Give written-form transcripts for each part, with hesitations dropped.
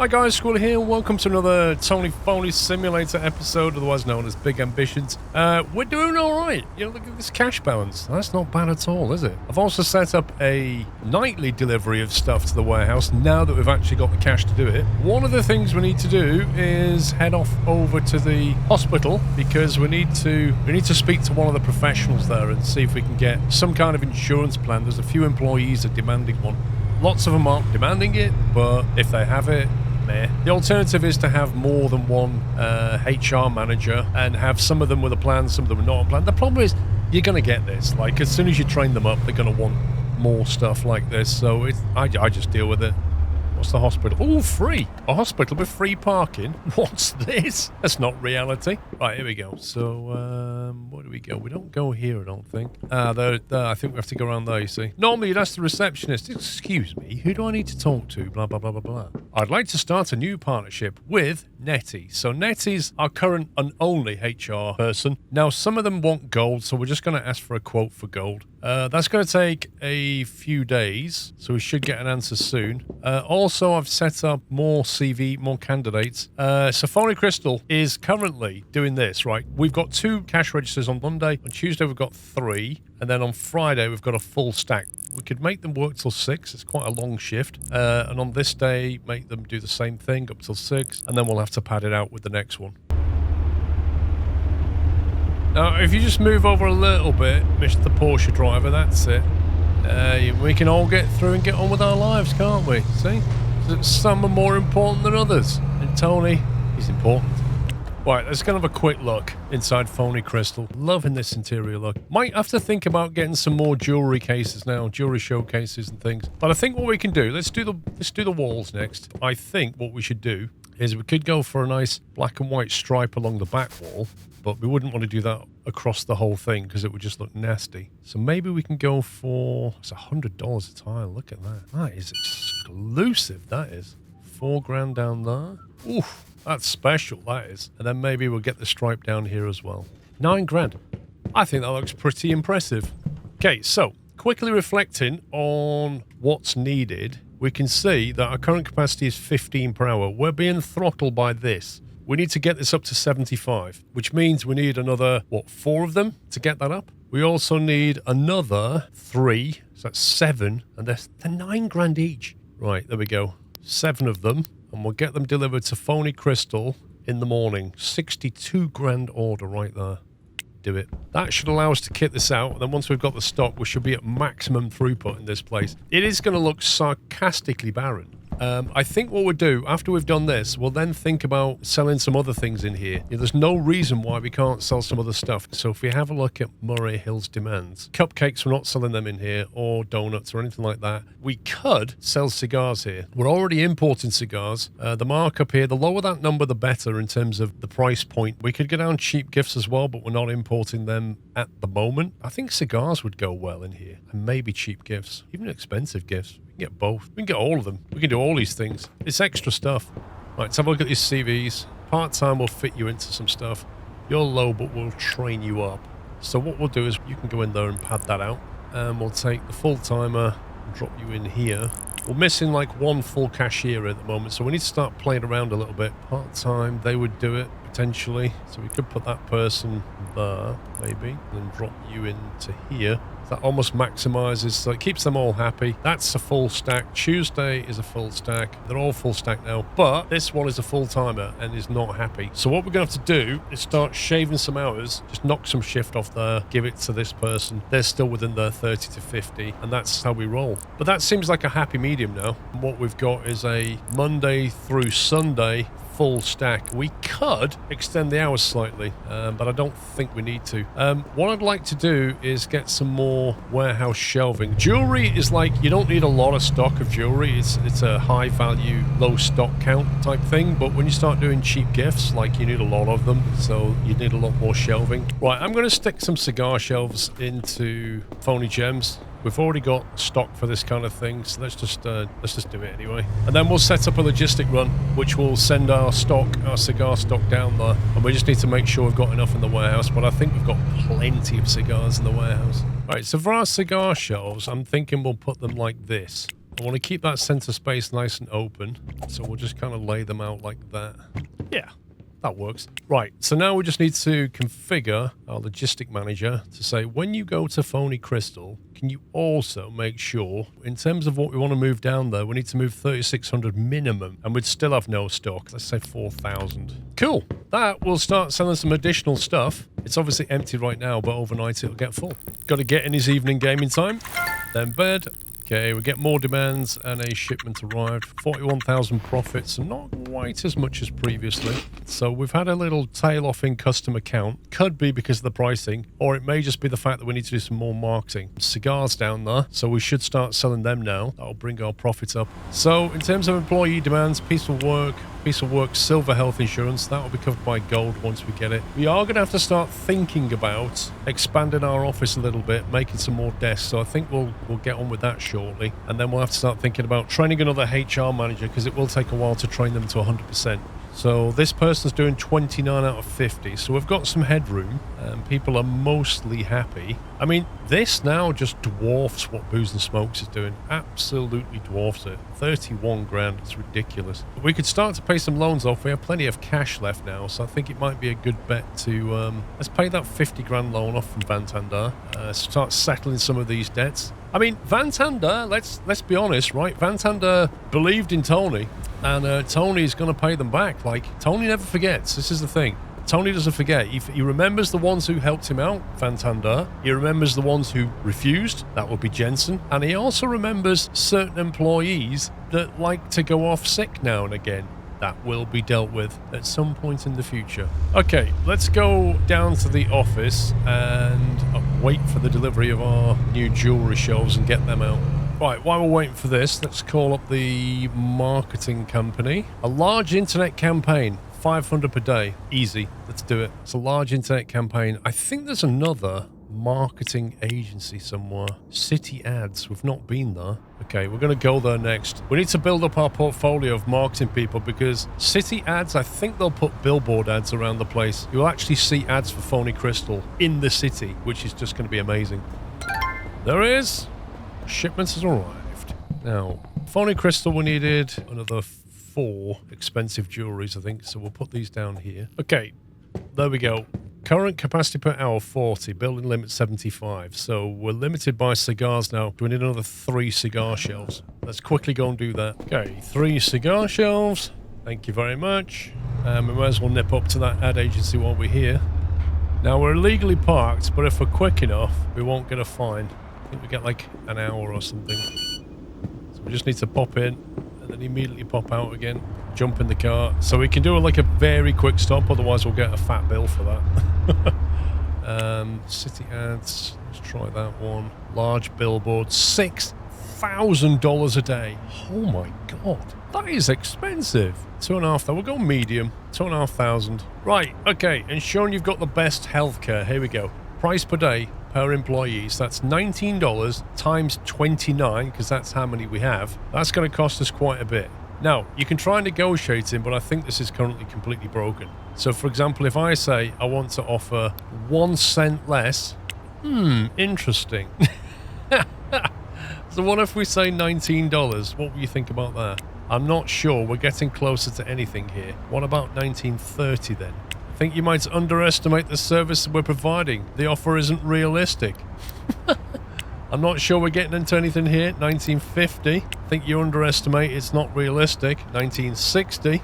Hi guys, Squirrel here, and welcome to another Tony Foley Simulator episode, otherwise known as Big Ambitions. We're doing alright. You know, look at this cash balance. That's not bad at all, is it? I've also set up a nightly delivery of stuff to the warehouse now that we've actually got the cash to do it. One of the things we need to do is head off over to the hospital because we need to speak to one of the professionals there and see if we can get some kind of insurance plan. There's a few employees that are demanding one. Lots of them aren't demanding it, but if they have it, the alternative is to have more than one HR manager and have some of them with a plan, some of them not on plan. The problem is you're going to get this. Like, as soon as you train them up, they're going to want more stuff like this. So I just deal with it. What's the hospital? Oh, free. A hospital with free parking. What's this? That's not reality. Right, here we go. So, where do we go? We don't go here, I don't think. There, I think we have to go around there, you see. Normally, you'd ask the receptionist, excuse me, who do I need to talk to? Blah, blah, blah, blah, blah. I'd like to start a new partnership with Nettie. So, Nettie's our current and only HR person. Now, some of them want gold, so we're just going to ask for a quote for gold. That's going to take a few days, so we should get an answer soon. Also, I've set up more CV, more candidates. So Phony Crystal is currently doing this, right? We've got 2 cash registers on Monday. On Tuesday, we've got 3. And then on Friday, we've got a full stack. We could make them work till 6. It's quite a long shift. And on this day, make them do the same thing up till 6. And then we'll have to pad it out with the next one. Now, if you just move over a little bit, Mr. Porsche driver, that's it. We can all get through and get on with our lives, can't we? See? Some are more important than others. And Tony, he's important. Right, let's go have a quick look inside Phony Crystal. Loving this interior look. Might have to think about getting some more jewelry cases now, jewelry showcases and things. But I think what we can do, let's do the walls next. I think what we should do is we could go for a nice black and white stripe along the back wall, but we wouldn't want to do that across the whole thing because it would just look nasty. So maybe we can go for, it's $100 a tile. Look at that. That is exclusive, that is. $4,000 down there. Oof, that's special, that is. And then maybe we'll get the stripe down here as well. $9,000. I think that looks pretty impressive. Okay, so quickly reflecting on what's needed, we can see that our current capacity is 15 per hour. We're being throttled by this. We need to get this up to 75, which means we need another, 4 of them to get that up? We also need another 3, so that's 7, and they're $9,000 each. Right, there we go. 7 of them, and we'll get them delivered to Phony Crystal in the morning. $62,000 order right there. Do it. That should allow us to kit this out, and then once we've got the stock, we should be at maximum throughput in this place. It is going to look sarcastically barren. I think what we'll do, after we've done this, we'll then think about selling some other things in here. There's no reason why we can't sell some other stuff. So if we have a look at Murray Hill's demands, cupcakes, we're not selling them in here, or donuts or anything like that. We could sell cigars here. We're already importing cigars. The markup here, the lower that number, the better in terms of the price point. We could get down cheap gifts as well, but we're not importing them at the moment. I think cigars would go well in here, and maybe cheap gifts, even expensive gifts. We can get both. We can get all of them. We can do all these things. It's extra stuff. Right, let's have a look at these CVs. Part-time will fit you into some stuff. You're low, but we'll train you up. So what we'll do is you can go in there and pad that out. And we'll take the full-timer and drop you in here. We're missing like 1 full cashier at the moment, so we need to start playing around a little bit. Part-time, they would do it, potentially. So we could put that person there, maybe, and then drop you into here. That almost maximizes, so it keeps them all happy. That's a full stack. Tuesday is a full stack. They're all full stack now, but this one is a full-timer and is not happy. So what we're going to have to do is start shaving some hours, just knock some shift off there, give it to this person. They're still within their 30 to 50, and that's how we roll. But that seems like a happy medium now. And what we've got is a Monday through Sunday full stack. We could extend the hours slightly, but I don't think we need to. What I'd like to do is get some more warehouse shelving. Jewelry is like, you don't need a lot of stock of jewelry. It's a high value, low stock count type thing, but when you start doing cheap gifts, like, you need a lot of them, so you need a lot more shelving. Right, I'm going to stick some cigar shelves into Phony Gems. We've already got stock for this kind of thing, so let's just do it anyway. And then we'll set up a logistic run, which will send our cigar stock down there. And we just need to make sure we've got enough in the warehouse, but I think we've got plenty of cigars in the warehouse. Right, so for our cigar shelves, I'm thinking we'll put them like this. I want to keep that center space nice and open, so we'll just kind of lay them out like that. Yeah, that works. Right, so now we just need to configure our logistic manager to say, when you go to Phony Crystal, can you also make sure, in terms of what we want to move down there, we need to move 3,600 minimum, and we'd still have no stock. Let's say 4,000. Cool. That will start selling some additional stuff. It's obviously empty right now, but overnight it'll get full. Got to get in his evening gaming time. Then bed. Okay, we get more demands and a shipment arrived. 41,000 profits, and not quite as much as previously. So we've had a little tail off in customer count. Could be because of the pricing, or it may just be the fact that we need to do some more marketing. Cigars down there, so we should start selling them now. That'll bring our profits up. So in terms of employee demands, peaceful work, silver health insurance, that will be covered by gold once we get it. We are going to have to start thinking about expanding our office a little bit, making some more desks, so I think we'll get on with that shortly. And then we'll have to start thinking about training another HR manager, because it will take a while to train them to 100%. So this person's doing 29 out of 50, so we've got some headroom, and people are mostly happy. I mean, this now just dwarfs what Booze and Smokes is doing. Absolutely dwarfs it. 31 grand, it's ridiculous. But we could start to pay some loans off. We have plenty of cash left now, so I think it might be a good bet to, let's pay that 50 grand loan off from Vantandar, start settling some of these debts. I mean, Vantandar, let's be honest, right? Vantandar believed in Tony, and Tony's going to pay them back. Like, Tony never forgets. This is the thing. Tony doesn't forget. He remembers the ones who helped him out, Vantandar. He remembers the ones who refused. That would be Jensen. And he also remembers certain employees that like to go off sick now and again. That will be dealt with at some point in the future. Okay, let's go down to the office and wait for the delivery of our new jewelry shelves and get them out. Right, while we're waiting for this, let's call up the marketing company. A large internet campaign, 500 per day. Easy, let's do it. It's a large internet campaign. I think there's another marketing agency somewhere. City Ads, we've not been there. Okay, we're going to go there next. We need to build up our portfolio of marketing people, because City Ads, I think they'll put billboard ads around the place. You'll actually see ads for Phony Crystal in the city, which is just going to be amazing. There it is. Shipments has arrived. Now, Phony Crystal, we needed another 4 expensive jewelries, I think, so we'll put these down here. Okay, there we go. Current capacity per hour 40, building limit 75. So we're limited by cigars now. Do we need another 3 cigar shelves? Let's quickly go and do that. Okay, 3 cigar shelves. Thank you very much. We might as well nip up to that ad agency while we're here. Now, we're illegally parked, but if we're quick enough, we won't get a fine. I think we get like an hour or something. So we just need to pop in and then immediately pop out again. Jump in the car. So we can do like a very quick stop, otherwise we'll get a fat bill for that. City Ads, let's try that one. Large billboard, $6,000 a day. Oh my god, that is expensive. 2,500, we'll go medium, 2,500. Right, okay, ensuring you've got the best healthcare. Here we go. Price per day per employee, so that's $19 times 29, because that's how many we have. That's going to cost us quite a bit. Now, you can try negotiating, but I think this is currently completely broken. So, for example, if I say I want to offer 1 cent less, interesting. So what if we say $19? What will you think about that? I'm not sure. We're getting closer to anything here. What about $19.30 then? I think you might underestimate the service we're providing. The offer isn't realistic. I'm not sure we're getting into anything here. $19.50. I think you underestimate. It's not realistic. $19.60.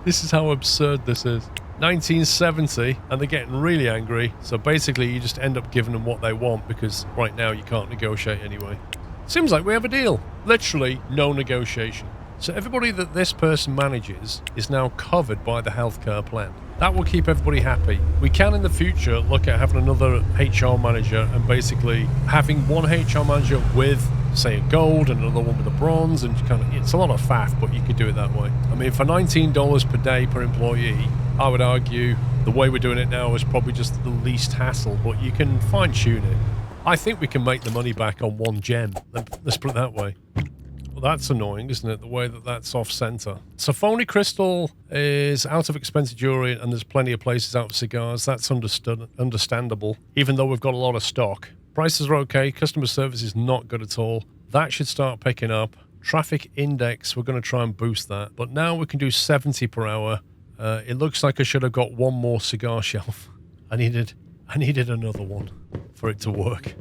This is how absurd this is. $19.70, and they're getting really angry. So basically, you just end up giving them what they want, because right now you can't negotiate anyway. Seems like we have a deal. Literally no negotiation. So everybody that this person manages is now covered by the healthcare plan. That will keep everybody happy. We can in the future look at having another HR manager and basically having one HR manager with, say, a gold and another one with a bronze, and kind of, it's a lot of faff, but you could do it that way. I mean, for $19 per day per employee, I would argue the way we're doing it now is probably just the least hassle, but you can fine tune it. I think we can make the money back on 1 gem. Let's put it that way. Well, that's annoying, isn't it? The way that that's off-center. So Phony Crystal is out of expensive jewelry, and there's plenty of places out of cigars. That's understandable, even though we've got a lot of stock. Prices are okay. Customer service is not good at all. That should start picking up. Traffic index, we're going to try and boost that. But now we can do 70 per hour. It looks like I should have got one more cigar shelf. I needed another one for it to work.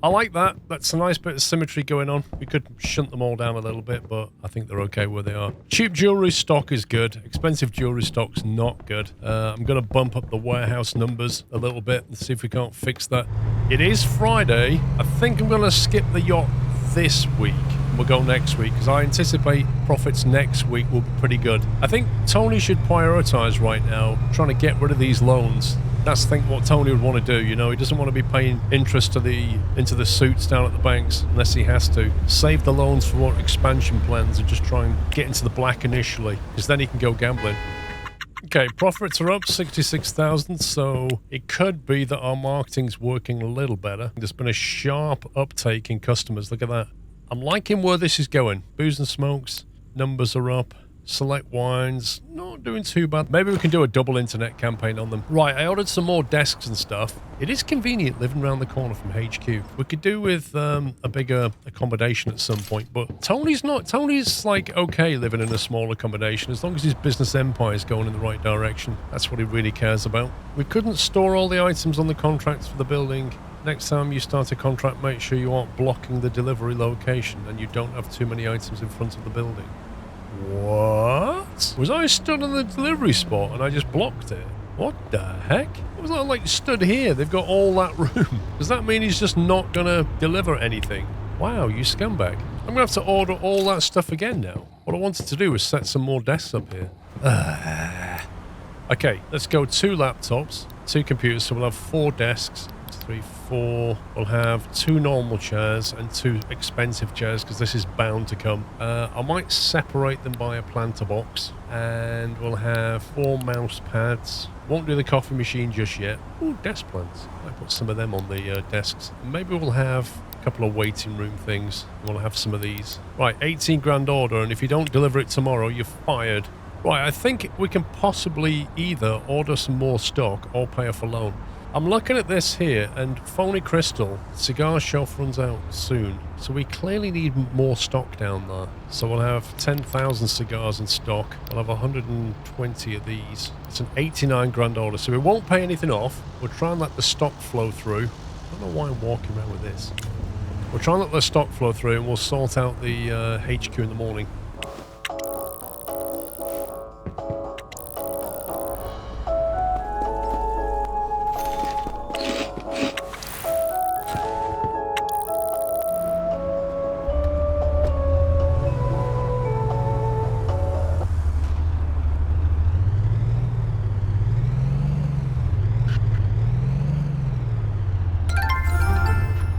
I like that. That's a nice bit of symmetry going on. We could shunt them all down a little bit, but I think they're okay where they are. Cheap jewelry stock is good. Expensive jewelry stock's not good. I'm going to bump up the warehouse numbers a little bit and see if we can't fix that. It is Friday. I think I'm going to skip the yacht this week. We'll go next week because I anticipate profits next week will be pretty good. I think Tony should prioritize right now trying to get rid of these loans. That's, I think, what Tony would want to do. You know, he doesn't want to be paying interest into the suits down at the banks unless he has to. Save the loans for more expansion plans and just try and get into the black initially, because then he can go gambling. Okay, profits are up 66,000, so it could be that our marketing's working a little better. There's been a sharp uptake in customers. Look at that. I'm liking where this is going. Booze and smokes, numbers are up. Select wines, not doing too bad. Maybe we can do a double internet campaign on them. Right, I ordered some more desks and stuff. It is convenient living around the corner from HQ. We could do with a bigger accommodation at some point, but Tony's like okay living in a small accommodation as long as his business empire is going in the right direction. That's what he really cares about. We couldn't store all the items on the contracts for the building. Next time you start a contract, make sure you aren't blocking the delivery location and you don't have too many items in front of the building. What? Was I stood on the delivery spot and I just blocked it? What the heck? Was I like stood here? They've got all that room. Does that mean he's just not gonna deliver anything? Wow, you scumbag. I'm gonna have to order all that stuff again now. What I wanted to do was set some more desks up here. Okay, let's go 2 laptops, 2 computers, so we'll have 4 desks. 3, 4. We'll have 2 normal chairs and 2 expensive chairs because this is bound to come. I might separate them by a planter box, and we'll have 4 mouse pads. Won't do the coffee machine just yet. Ooh, desk plants. Might put some of them on the desks. Maybe we'll have a couple of waiting room things. We'll have some of these. Right, 18 grand order, and if you don't deliver it tomorrow, you're fired. Right, I think we can possibly either order some more stock or pay off a loan. I'm looking at this here, and Phony Crystal, cigar shelf runs out soon. So we clearly need more stock down there. So we'll have 10,000 cigars in stock. We'll have 120 of these. It's an 89 grand order, so we won't pay anything off. We'll try and let the stock flow through. I don't know why I'm walking around with this. We'll try and let the stock flow through, and we'll sort out the HQ in the morning.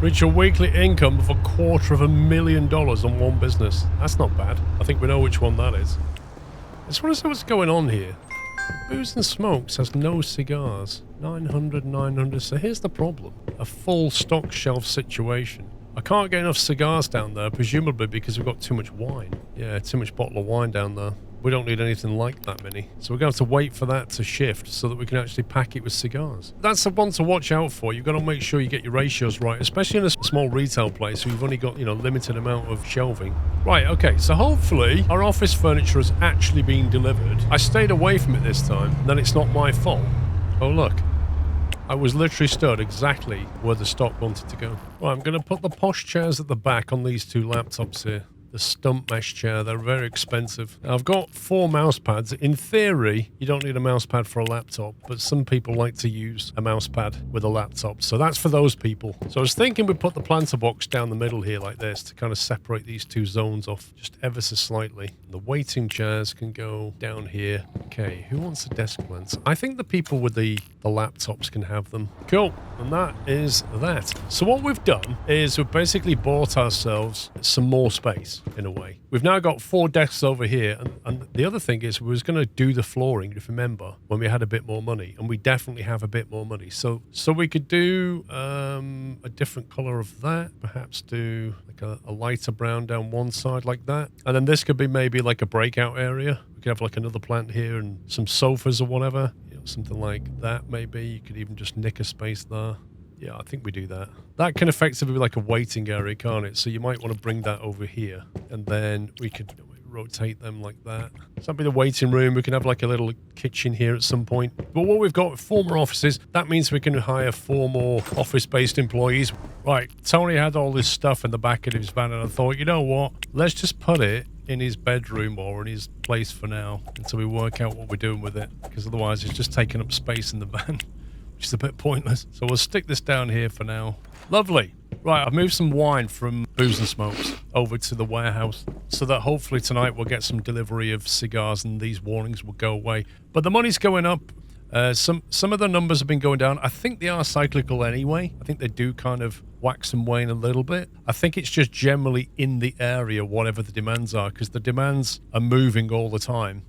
Reach a weekly income of $250,000 on one business. That's not bad. I think we know which one that is. I just want to see what's going on here. Booze and Smokes has no cigars. 900. So here's the problem. A full stock shelf situation. I can't get enough cigars down there, presumably because we've got too much wine. Yeah, too much bottle of wine down there. We don't need anything like that many. So we're going to have to wait for that to shift so that we can actually pack it with cigars. That's the one to watch out for. You've got to make sure you get your ratios right, especially in a small retail place where you've only got, limited amount of shelving. Right, okay, so hopefully our office furniture has actually been delivered. I stayed away from it this time, and then it's not my fault. Oh, look. I was literally stood exactly where the stock wanted to go. Right, I'm going to put the posh chairs at the back on these 2 laptops here. The stump mesh chair, they're very expensive. Now, I've got 4 mouse pads. In theory, you don't need a mouse pad for a laptop, but some people like to use a mouse pad with a laptop. So that's for those people. So I was thinking we'd put the planter box down the middle here like this to kind of separate these 2 zones off just ever so slightly. The waiting chairs can go down here. Okay, who wants the desk plants? I think the people with the the laptops can have them. Cool. And that is that. So what we've done is we've basically bought ourselves some more space, in a way. We've now got 4 desks over here, and the other thing is we was going to do the flooring, if you remember, when we had a bit more money, and we definitely have a bit more money. So we could do a different color of that, perhaps do like a lighter brown down one side like that, and then this could be maybe like a breakout area. We could have like another plant here and some sofas or whatever. Something like that, maybe. You could even just nick a space there. Yeah, I think we do that. That can effectively be like a waiting area, can't it? So you might want to bring that over here, and then we could rotate them like that. So that'd be the waiting room. We can have like a little kitchen here at some point. But what we've got, 4 more offices, that means we can hire 4 more office-based employees. Right, Tony had all this stuff in the back of his van, and I thought, you know what? Let's just put it in his bedroom or in his place for now until we work out what we're doing with it, because otherwise it's just taking up space in the van, which is a bit pointless. So we'll stick this down here for now. Lovely. Right, I've moved some wine from Booze and Smokes over to the warehouse so that hopefully tonight we'll get some delivery of cigars and these warnings will go away. But the money's going up. Some of the numbers have been going down. I think they are cyclical anyway. I think they do kind of wax and wane a little bit. I think it's just generally in the area, whatever the demands are, because the demands are moving all the time.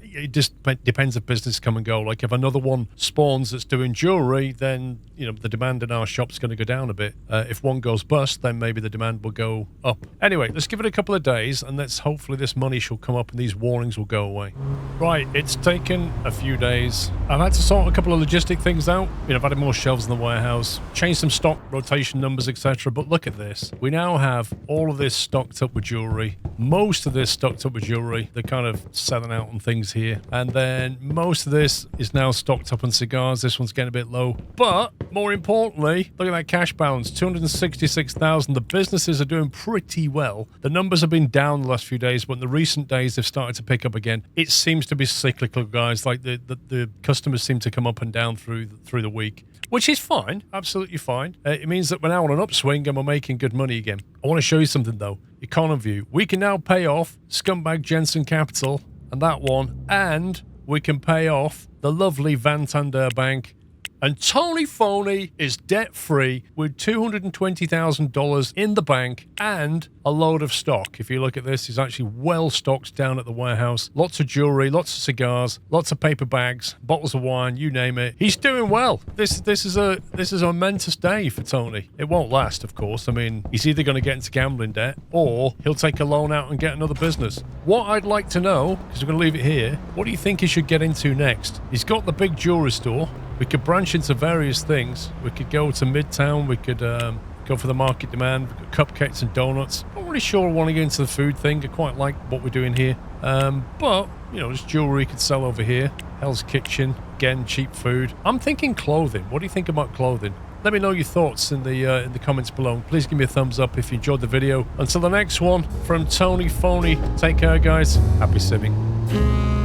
It just depends if business come and go. Like if another one spawns that's doing jewelry, then the demand in our shop's going to go down a bit. If one goes bust, then maybe the demand will go up. Anyway, let's give it a couple of days, and let's hopefully this money shall come up and these warnings will go away. Right, it's taken a few days. I've had to sort a couple of logistic things out. I've added more shelves in the warehouse, changed some stock rotation numbers, etc. But look at this. We now have all of this stocked up with jewelry. Most of this stocked up with jewelry. They're kind of selling out on things here, and then most of this is now stocked up on cigars. This one's getting a bit low, but more importantly, look at that cash balance, 266,000. The businesses are doing pretty well. The numbers have been down the last few days, but in the recent days they've started to pick up again. It seems to be cyclical, guys. Like the customers seem to come up and down through the week, which is fine, absolutely fine. It means that we're now on an upswing and we're making good money again. I want to show you something though. Econoview. We can now pay off Scumbag Jensen Capital and that one, and we can pay off the lovely Santander Bank. And Tony Phony is debt-free with $220,000 in the bank and a load of stock. If you look at this, he's actually well stocked down at the warehouse. Lots of jewelry, lots of cigars, lots of paper bags, bottles of wine, you name it. He's doing well. This is a momentous day for Tony. It won't last, of course. I mean, he's either going to get into gambling debt or he'll take a loan out and get another business. What I'd like to know, because we're going to leave it here, what do you think he should get into next? He's got the big jewelry store. We could branch into various things. We could go to Midtown. We could go for the market demand. We've got cupcakes and donuts. Not really sure I want to get into the food thing. I quite like what we're doing here. But, there's jewelry could sell over here. Hell's Kitchen. Again, cheap food. I'm thinking clothing. What do you think about clothing? Let me know your thoughts in the comments below. Please give me a thumbs up if you enjoyed the video. Until the next one, from Tony Phony, take care, guys. Happy simming.